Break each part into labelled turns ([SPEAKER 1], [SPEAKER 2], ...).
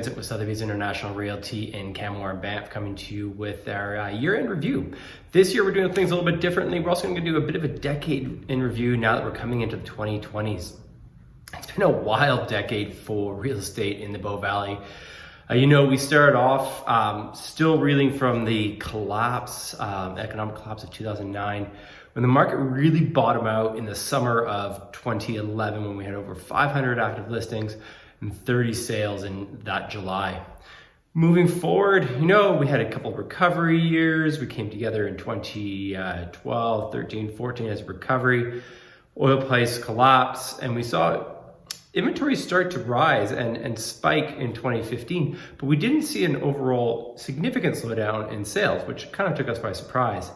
[SPEAKER 1] Vincent with Sotheby's International Realty in Canmore and Banff, coming to you with our year-end review. This year we're doing things a little bit differently. We're also going to do a bit of a decade in review now that we're coming into the 2020s. It's been a wild decade for real estate in the Bow Valley. We started off still reeling from the economic collapse of 2009, when the market really bottomed out in the summer of 2011, when we had over 500 active listings and 30 sales in that July. Moving forward, we had a couple of recovery years. We came together in 2012, 13, 14 as a recovery. Oil price collapse, and we saw inventories start to rise and spike in 2015, but we didn't see an overall significant slowdown in sales, which kind of took us by surprise.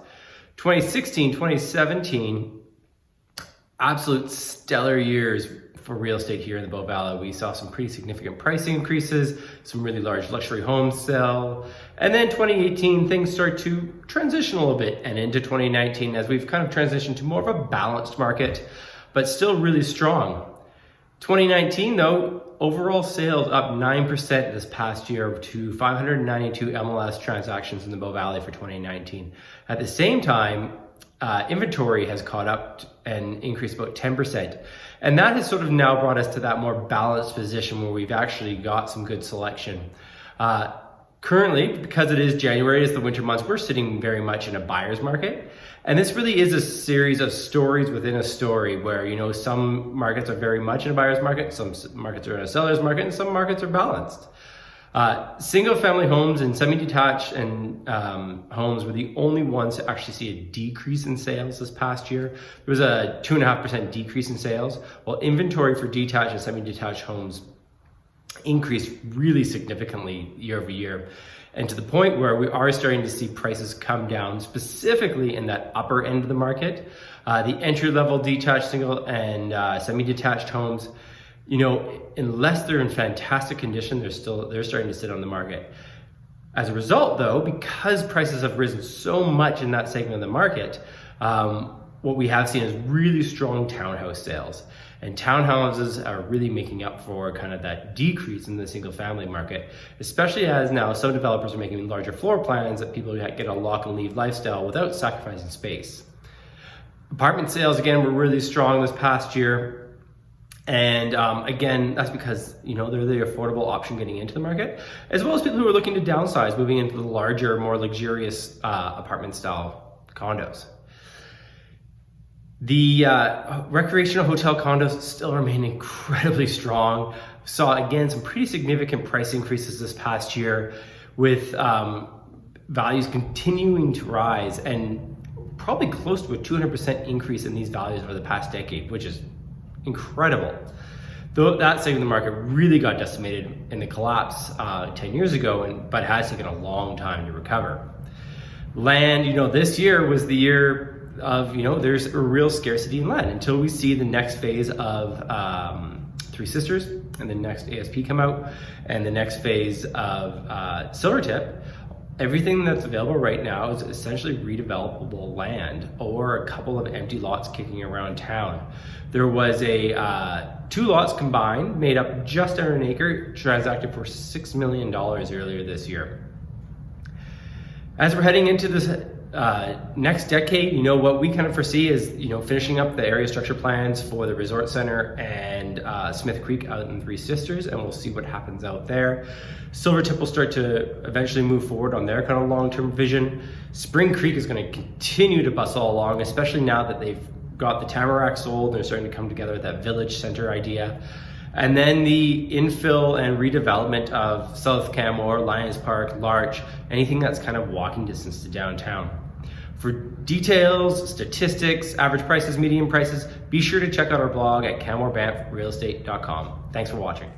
[SPEAKER 1] 2016, 2017, absolute stellar years for real estate here in the Bow Valley. We saw some pretty significant price increases, some really large luxury homes sell. And then 2018, things start to transition a little bit, and into 2019, as we've kind of transitioned to more of a balanced market, but still really strong. 2019 though, overall sales up 9% this past year to 592 MLS transactions in the Bow Valley for 2019. At the same time, inventory has caught up and increased about 10%. And that has sort of now brought us to that more balanced position where we've actually got some good selection. Currently, because it is January, it's the winter months, we're sitting very much in a buyer's market. And this really is a series of stories within a story where, some markets are very much in a buyer's market, some markets are in a seller's market, and some markets are balanced. Single family homes and semi-detached and homes were the only ones to actually see a decrease in sales this past year. There was a 2.5% decrease in sales, while inventory for detached and semi-detached homes increased really significantly year over year, and to the point where we are starting to see prices come down, specifically in that upper end of the market. The entry-level detached, single and semi-detached homes, unless they're in fantastic condition, they're starting to sit on the market. As a result though, because prices have risen so much in that segment of the market, what we have seen is really strong townhouse sales. And townhouses are really making up for kind of that decrease in the single family market, especially as now some developers are making larger floor plans that people get a lock and leave lifestyle without sacrificing space. Apartment sales, again, were really strong this past year. And again, that's because, they're the affordable option getting into the market, as well as people who are looking to downsize, moving into the larger, more luxurious apartment style condos. The recreational hotel condos still remain incredibly strong. Saw again some pretty significant price increases this past year, with values continuing to rise, and probably close to a 200% increase in these values over the past decade, which is incredible. Though that segment of the market really got decimated in the collapse 10 years ago, but has taken a long time to recover. Land, this year was the year of, there's a real scarcity in land until we see the next phase of Three Sisters and the next ASP come out, and the next phase of Silvertip. Everything that's available right now is essentially redevelopable land or a couple of empty lots kicking around town. There was two lots combined, made up just under an acre, transacted for $6 million earlier this year. As we're heading into this next decade, what we kind of foresee is, finishing up the area structure plans for the resort center and Smith Creek out in Three Sisters, and we'll see what happens out there. Silvertip will start to eventually move forward on their kind of long-term vision. Spring Creek is going to continue to bustle along, especially now that they've got the Tamarack sold. They're starting to come together with that village center idea. And then the infill and redevelopment of South Canmore, Lions Park, Larch, anything that's kind of walking distance to downtown. For details, statistics, average prices, median prices, be sure to check out our blog at canmorebanffrealestate.com. Thanks for watching.